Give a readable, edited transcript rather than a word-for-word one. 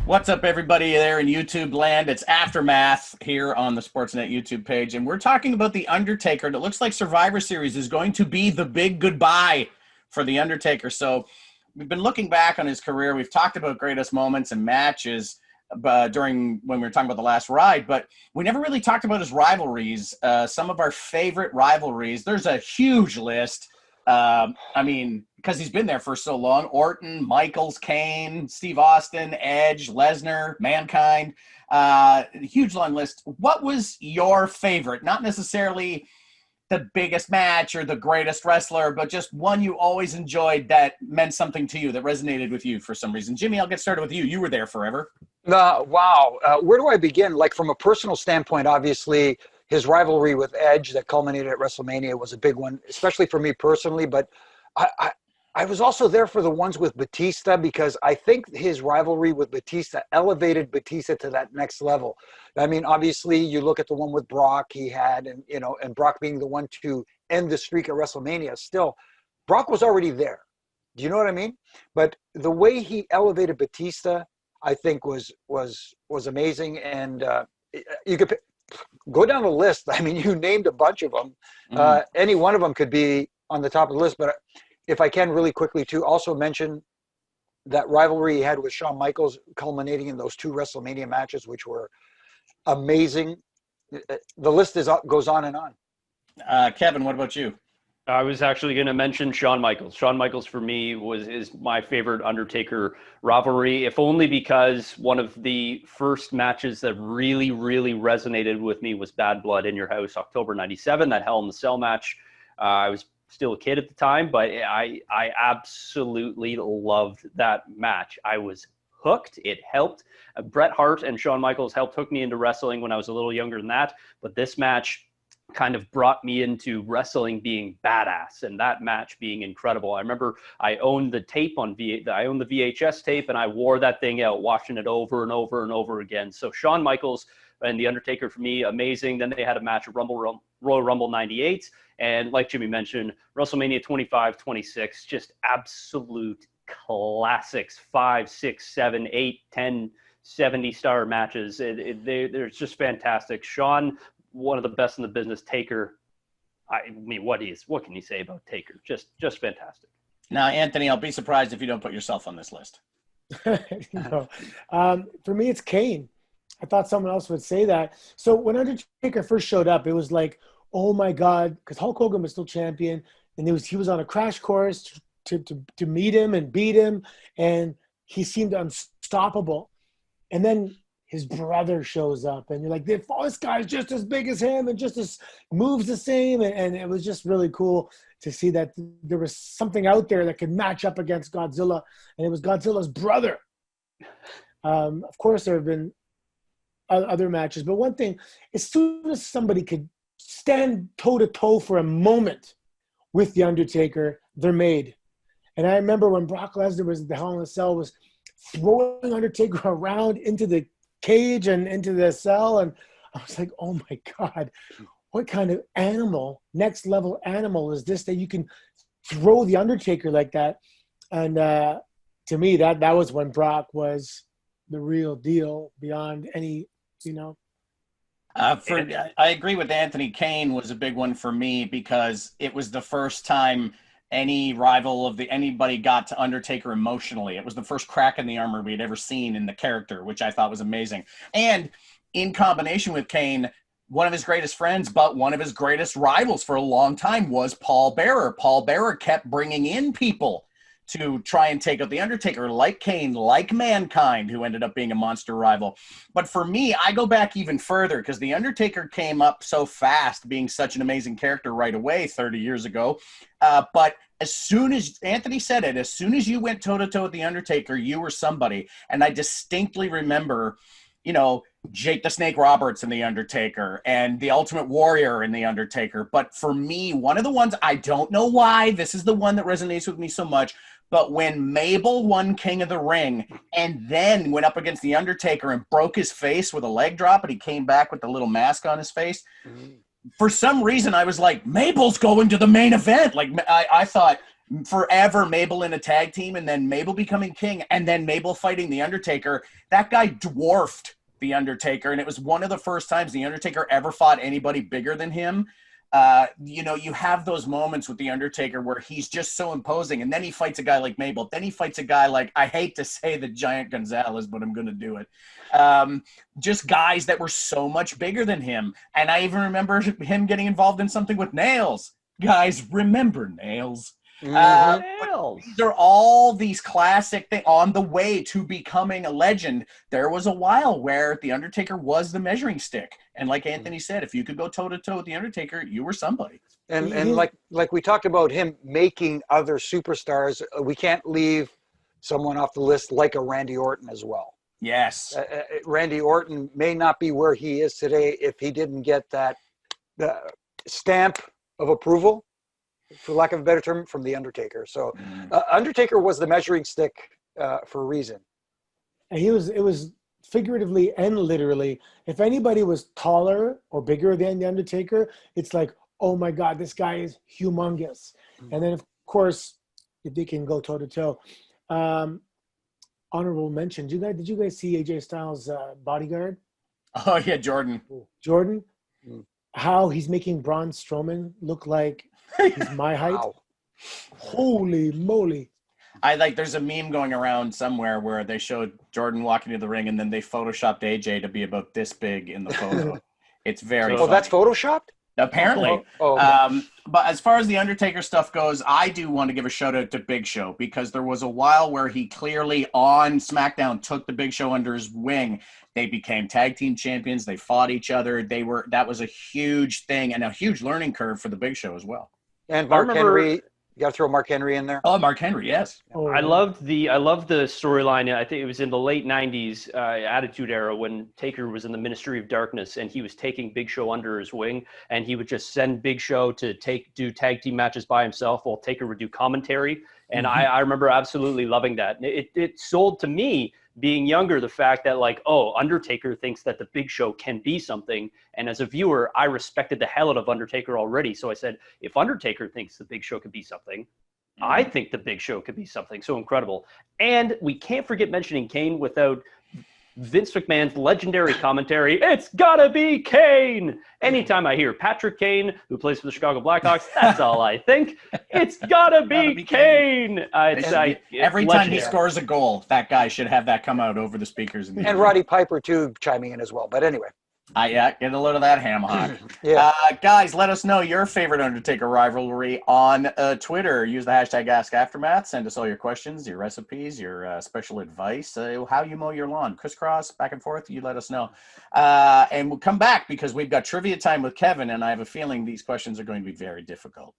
What's up, everybody there in YouTube land? It's Aftermath here on the Sportsnet YouTube page, and we're talking about The Undertaker. And it looks like Survivor Series is going to be the big goodbye for The Undertaker. So we've been looking back on his career. We've talked about greatest moments and matches during when we were talking about the last ride, but we never really talked about his rivalries. Some of our favorite rivalries. There's a huge list. Because he's been there for so long: Orton, Michaels, Kane, Steve Austin, Edge, Lesnar, Mankind. Huge long list. What was your favorite? Not necessarily the biggest match or the greatest wrestler, but just one you always enjoyed that meant something to you, that resonated with you for some reason. Jimmy, I'll get started with you. You were there forever. Wow. Where do I begin? Like, from a personal standpoint, obviously, his rivalry with Edge that culminated at WrestleMania was a big one, especially for me personally. But I was also there for the ones with Batista, because I think his rivalry with Batista elevated Batista to that next level. I mean, obviously, you look at the one with Brock he had, and Brock being the one to end the streak at WrestleMania. Still, Brock was already there. Do you know what I mean? But the way he elevated Batista, I think was amazing. And you could go down the list. I mean, you named a bunch of them. Any one of them could be on the top of the list. But if I can really quickly too, also mention that rivalry he had with Shawn Michaels, culminating in those two WrestleMania matches, which were amazing. The list goes on and on. Kevin, what about you? I was actually going to mention Shawn Michaels. Shawn Michaels for me is my favorite Undertaker rivalry, if only because one of the first matches that really, really resonated with me was Bad Blood in Your House, October '97, that Hell in the Cell match. I was still a kid at the time, but I absolutely loved that match. I was hooked. It helped. Bret Hart and Shawn Michaels helped hook me into wrestling when I was a little younger than that, but this match kind of brought me into wrestling being badass, and that match being incredible. I remember I owned the tape I owned the VHS tape, and I wore that thing out, watching it over and over and over again. So Shawn Michaels and The Undertaker for me, amazing. Then they had a match at Royal Rumble 98, and like Jimmy mentioned, WrestleMania 25, 26, just absolute classics. 5, 6, 7, 8, 10, 70-star matches. They're just fantastic. Shawn, one of the best in the business. Taker, I mean, what can you say about Taker? Just fantastic. Now, Anthony, I'll be surprised if you don't put yourself on this list. No. For me, it's Kane. I thought someone else would say that. So when Undertaker first showed up, it was like, oh my God, because Hulk Hogan was still champion, and he was on a crash course to meet him and beat him, and he seemed unstoppable. And then his brother shows up, and you're like, this guy's just as big as him and just as moves the same. And it was just really cool to see that there was something out there that could match up against Godzilla, and it was Godzilla's brother. Of course, there have been other matches, but one thing, as soon as somebody could stand toe-to-toe for a moment with The Undertaker, they're made. And I remember when Brock Lesnar was at the Hell in a Cell, was throwing Undertaker around into the cage and into the cell, and I was like, oh my God, what kind of animal, next level animal is this, that you can throw The Undertaker like that? And to me, that was when Brock was the real deal beyond any, I agree with Anthony. Kane was a big one for me because it was the first time any rival of anybody got to Undertaker emotionally. It was the first crack in the armor we had ever seen in the character, which I thought was amazing. And in combination with Kane, one of his greatest friends, but one of his greatest rivals for a long time was Paul Bearer. Paul Bearer kept bringing in people to try and take out The Undertaker, like Kane, like Mankind, who ended up being a monster rival. But for me, I go back even further because The Undertaker came up so fast, being such an amazing character right away 30 years ago. But as soon as Anthony said it, as soon as you went toe-to-toe with The Undertaker, you were somebody. And I distinctly remember, Jake the Snake Roberts in The Undertaker and The Ultimate Warrior in The Undertaker. But for me, one of the ones, I don't know why, this is the one that resonates with me so much, but when Mabel won King of the Ring and then went up against The Undertaker and broke his face with a leg drop, and he came back with the little mask on his face, for some reason I was like, Mabel's going to the main event. Like, I thought forever Mabel in a tag team, and then Mabel becoming king, and then Mabel fighting The Undertaker. That guy dwarfed The Undertaker, and it was one of the first times The Undertaker ever fought anybody bigger than him. You know, you have those moments with The Undertaker where he's just so imposing, and then he fights a guy like Mabel. Then he fights a guy like, I hate to say the Giant Gonzalez, but I'm going to do it. Just guys that were so much bigger than him. And I even remember him getting involved in something with Nails. Guys, remember Nails? These are all these classic things on the way to becoming a legend. There was a while where The Undertaker was the measuring stick. And like Anthony said, if you could go toe-to-toe with The Undertaker, you were somebody. And like we talked about him making other superstars, we can't leave someone off the list like a Randy Orton as well. Yes. Randy Orton may not be where he is today if he didn't get that stamp of approval, for lack of a better term, from The Undertaker. So Undertaker was the measuring stick for a reason. And it was figuratively and literally, if anybody was taller or bigger than The Undertaker, it's like, oh my God, this guy is humongous. And then, of course, if they can go toe-to-toe. Honorable mention, did you guys see AJ Styles' bodyguard? Oh, yeah, Jordan. Jordan? How he's making Braun Strowman look like he's my height. Wow. Holy moly. There's a meme going around somewhere where they showed Jordan walking to the ring and then they photoshopped AJ to be about this big in the photo. It's very funny. That's photoshopped? Apparently. Okay. But as far as the Undertaker stuff goes, I do want to give a shout out to Big Show, because there was a while where he clearly on SmackDown took the Big Show under his wing. They became tag team champions. They fought each other. That was a huge thing and a huge learning curve for the Big Show as well. And Mark Henry. You got to throw Mark Henry in there. Oh, Mark Henry, yes. I loved the storyline. I think it was in the late '90s Attitude Era when Taker was in the Ministry of Darkness and he was taking Big Show under his wing, and he would just send Big Show to do tag team matches by himself while Taker would do commentary. And I remember absolutely loving that. It sold to me, being younger, the fact that Undertaker thinks that the Big Show can be something. And as a viewer, I respected the hell out of Undertaker already. So I said, if Undertaker thinks the Big Show could be something, I think the Big Show could be something. So incredible. And we can't forget mentioning Kane without Vince McMahon's legendary commentary. It's gotta be Kane. Anytime I hear Patrick Kane, who plays for the Chicago Blackhawks, that's all I think. It's gotta be Kane. Every time he scores a goal, that guy should have that come out over the speakers. And Roddy Piper, too, chiming in as well. But anyway. Get a load of that ham hock. Yeah. Guys, let us know your favorite Undertaker rivalry on Twitter. Use the hashtag AskAftermath. Send us all your questions, your recipes, your special advice, how you mow your lawn. Crisscross, back and forth, you let us know. And we'll come back because we've got trivia time with Kevin, and I have a feeling these questions are going to be very difficult.